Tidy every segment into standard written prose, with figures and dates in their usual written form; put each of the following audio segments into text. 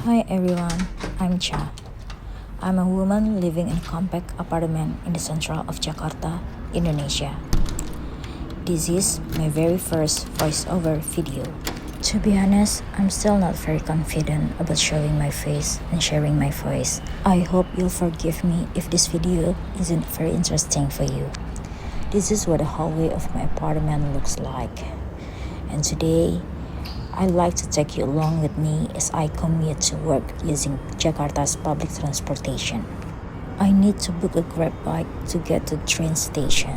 Hi everyone, I'm Cha. I'm a woman living in a compact apartment in the central of Jakarta, Indonesia. This is my very first voiceover video. To be honest, I'm still not very confident about showing my face and sharing my voice. I hope you'll forgive me if this video isn't very interesting for you. This is what the hallway of my apartment looks like. And today, I'd like to take you along with me as I commute to work using Jakarta's public transportation. I need to book a Grab bike to get to the train station.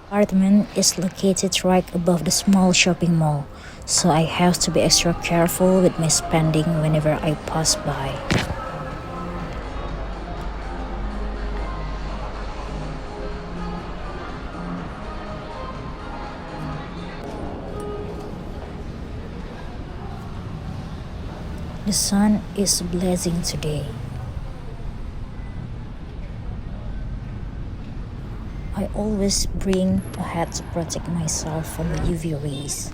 Apartment is located right above the small shopping mall, so I have to be extra careful with my spending whenever I pass by. The sun is blazing today. I always bring a hat to protect myself from the UV rays.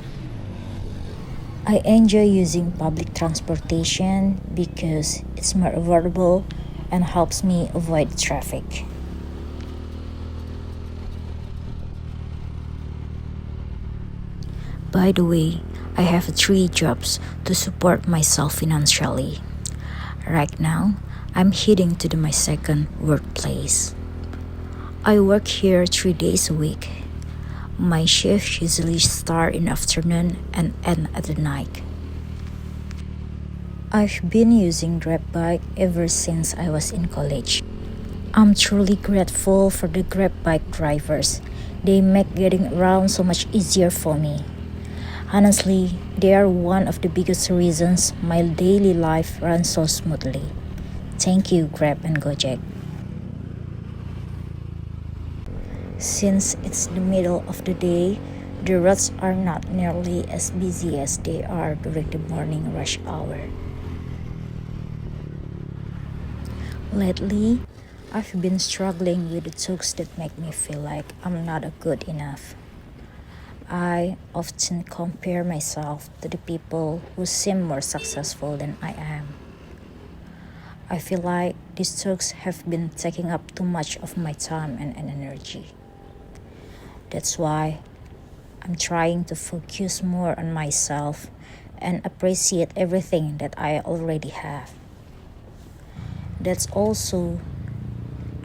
I enjoy using public transportation because it's more affordable and helps me avoid traffic. By the way, I have 3 jobs to support myself financially. Right now, I'm heading to my second workplace. I work here 3 days a week. My shifts usually start in the afternoon and end at the night. I've been using Grab bike ever since I was in college. I'm truly grateful for the Grab bike drivers. They make getting around so much easier for me. Honestly, they are one of the biggest reasons my daily life runs so smoothly. Thank you, Grab and Gojek. Since it's the middle of the day, the roads are not nearly as busy as they are during the morning rush hour. Lately, I've been struggling with the talks that make me feel like I'm not good enough. I often compare myself to the people who seem more successful than I am. I feel like these talks have been taking up too much of my time and energy. That's why I'm trying to focus more on myself and appreciate everything that I already have. That's also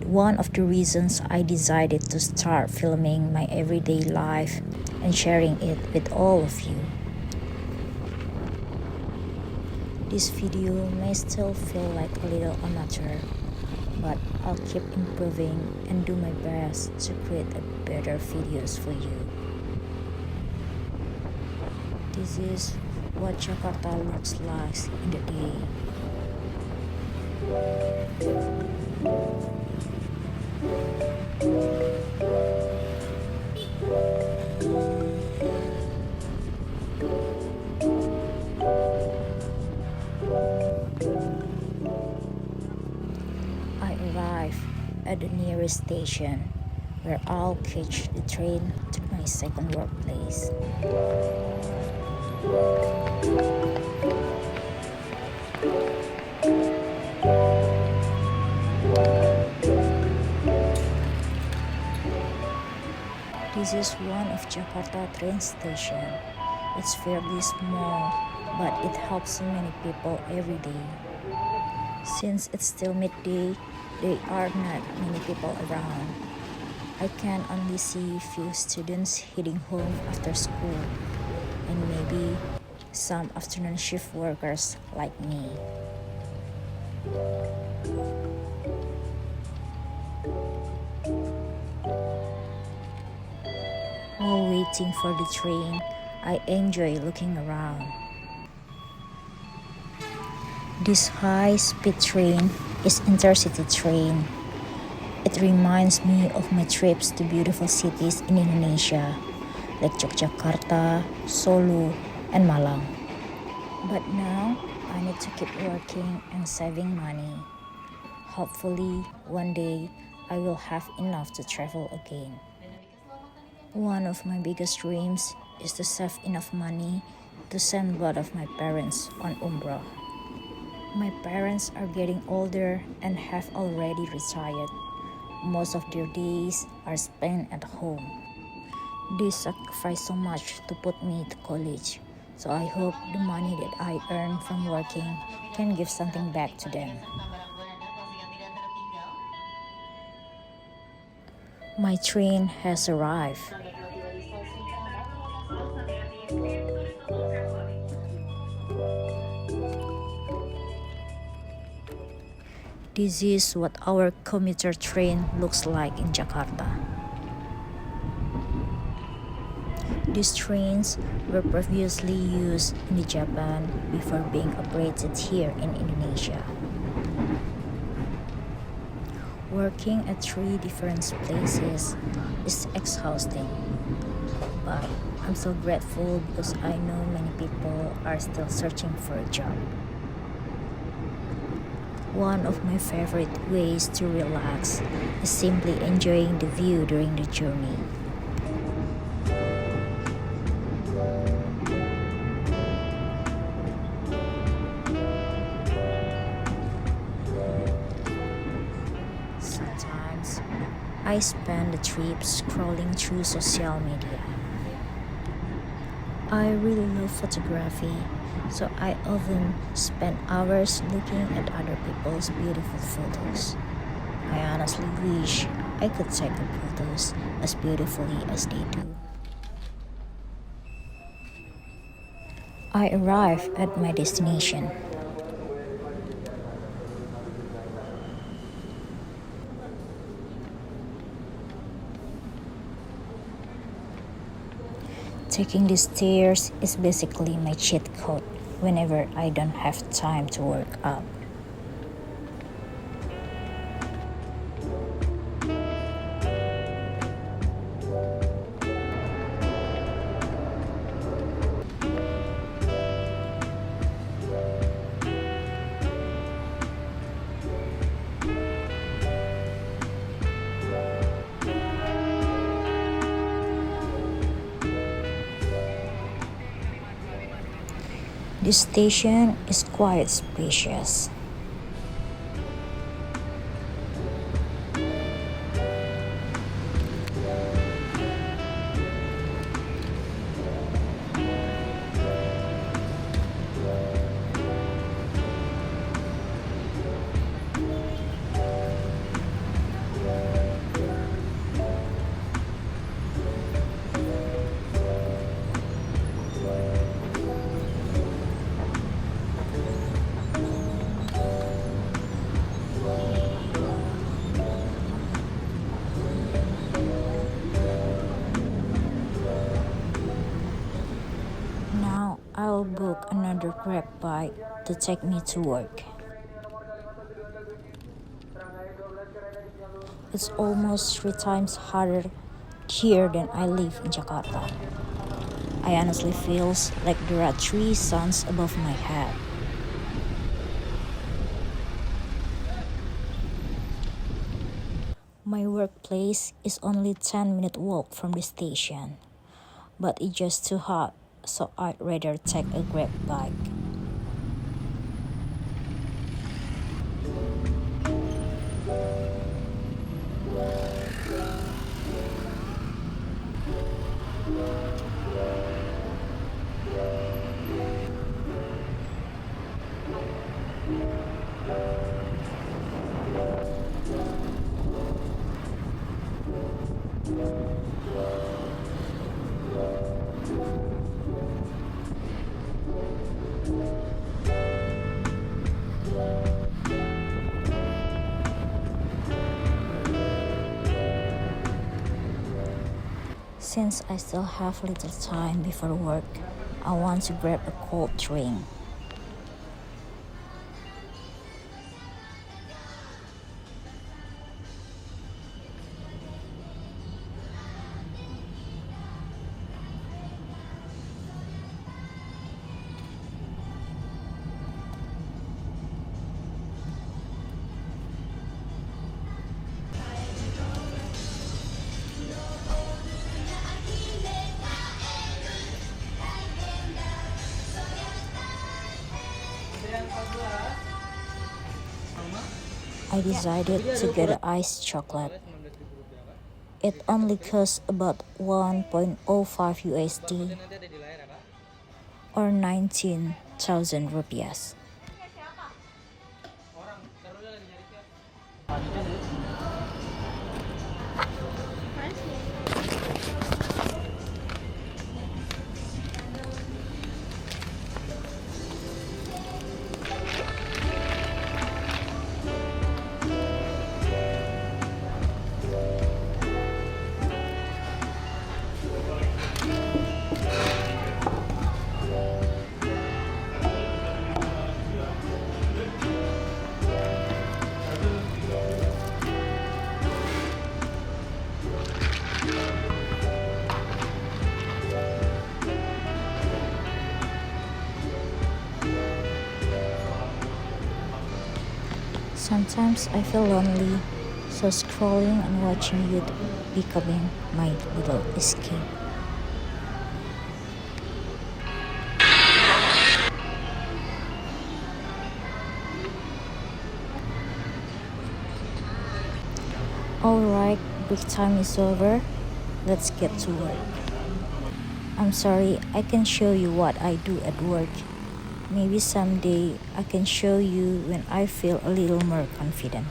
one of the reasons I decided to start filming my everyday life and sharing it with all of you. This video may still feel like a little amateur, but I'll keep improving and do my best to create better videos for you. This is what Jakarta looks like in the day. I arrive at the nearest station where I'll catch the train to my second workplace. This is one of Jakarta train station. It's fairly small, but it helps so many people every day. Since it's still midday, there are not many people around. I can only see few students heading home after school, and maybe some afternoon shift workers like me. While waiting for the train, I enjoy looking around. This high-speed train is intercity train. It reminds me of my trips to beautiful cities in Indonesia, like Jakarta, Solo, and Malang. But now, I need to keep working and saving money. Hopefully, one day, I will have enough to travel again. One of my biggest dreams is to save enough money to send both of my parents on umrah. My parents are getting older and have already retired. Most of their days are spent at home. They sacrifice so much to put me to college, so I hope the money that I earn from working can give something back to them. My train has arrived. This is what our commuter train looks like in Jakarta. These trains were previously used in Japan before being operated here in Indonesia. Working at 3 different places is exhausting, but I'm so grateful because I know many people are still searching for a job. One of my favorite ways to relax is simply enjoying the view during the journey. Sometimes I spend the trip scrolling through social media. I really love photography, so I often spend hours looking at other people's beautiful photos. I honestly wish I could take the photos as beautifully as they do. I arrive at my destination. Taking the stairs is basically my cheat code whenever I don't have time to work out. This station is quite spacious. Now I'll book another Grab bike to take me to work. It's almost 3 times harder here than I live in Jakarta. I honestly feels like there are 3 suns above my head. My workplace is only 10-minute walk from the station, but it's just too hot, so I'd rather take a Grab bike. Since I still have little time before work, I want to grab a cold drink. I decided to get iced chocolate. It only costs about 1.05 USD or 19,000 rupiahs. Sometimes I feel lonely, so scrolling and watching YouTube becoming my little escape. Alright, break time is over. Let's get to work. I'm sorry, I can show you what I do at work. Maybe someday I can show you when I feel a little more confident.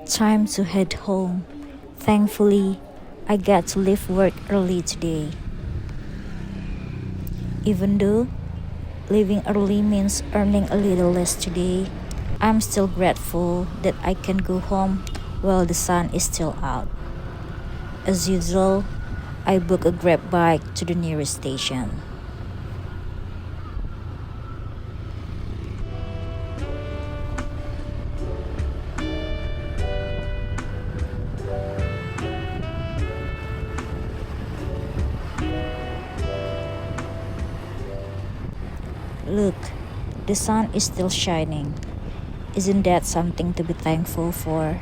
Time to head home. Thankfully, I got to leave work early today. Even though leaving early means earning a little less today, I'm still grateful that I can go home while the sun is still out. As usual, I book a Grab bike to the nearest station. Look, the sun is still shining. Isn't that something to be thankful for?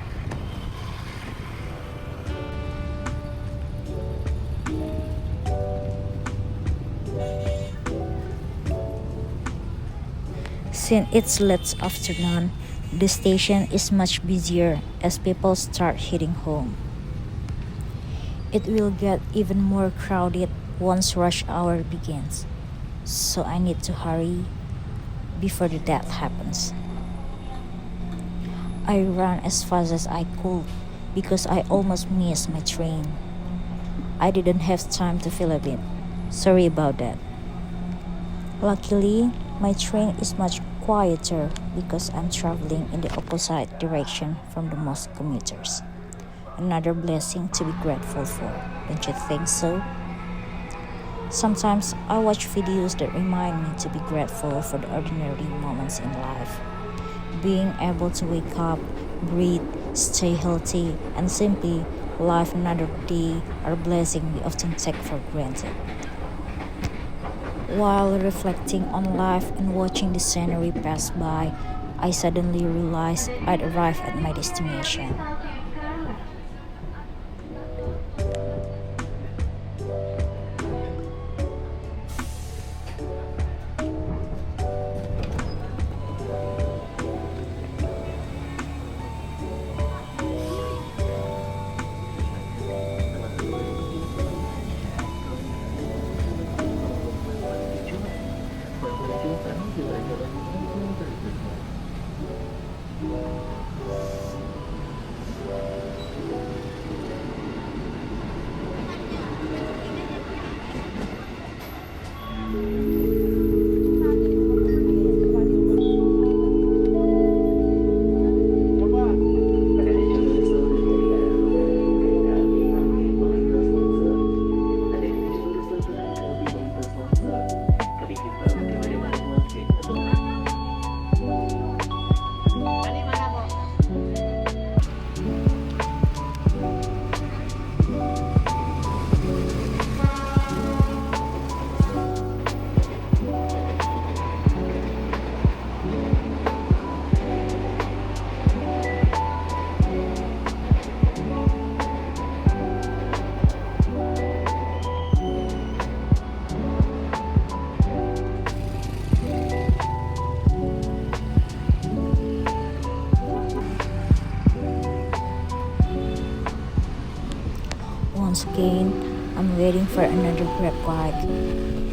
Since it's late afternoon, the station is much busier as people start heading home. It will get even more crowded once rush hour begins, so I need to hurry before the death happens. I ran as fast as I could because I almost missed my train. I didn't have time to feel a bit. Sorry about that. Luckily, my train is much quieter because I'm traveling in the opposite direction from the most commuters. Another blessing to be grateful for, don't you think so? Sometimes I watch videos that remind me to be grateful for the ordinary moments in life. Being able to wake up, breathe, stay healthy, and simply live another day are blessings we often take for granted. While reflecting on life and watching the scenery pass by, I suddenly realized I'd arrived at my destination. once again, I'm waiting for another Grab ride.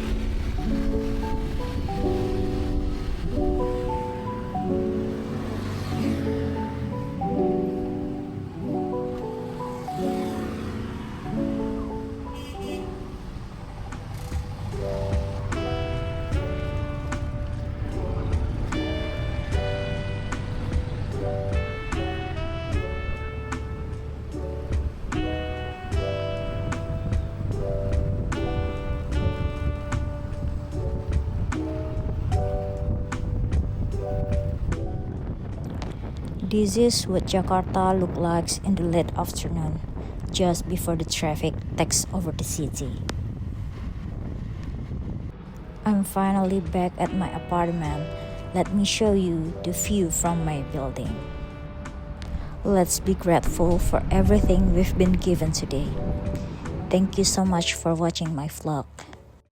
This is what Jakarta looks like in the late afternoon, just before the traffic takes over the city. I'm finally back at my apartment. Let me show you the view from my building. Let's be grateful for everything we've been given today. Thank you so much for watching my vlog.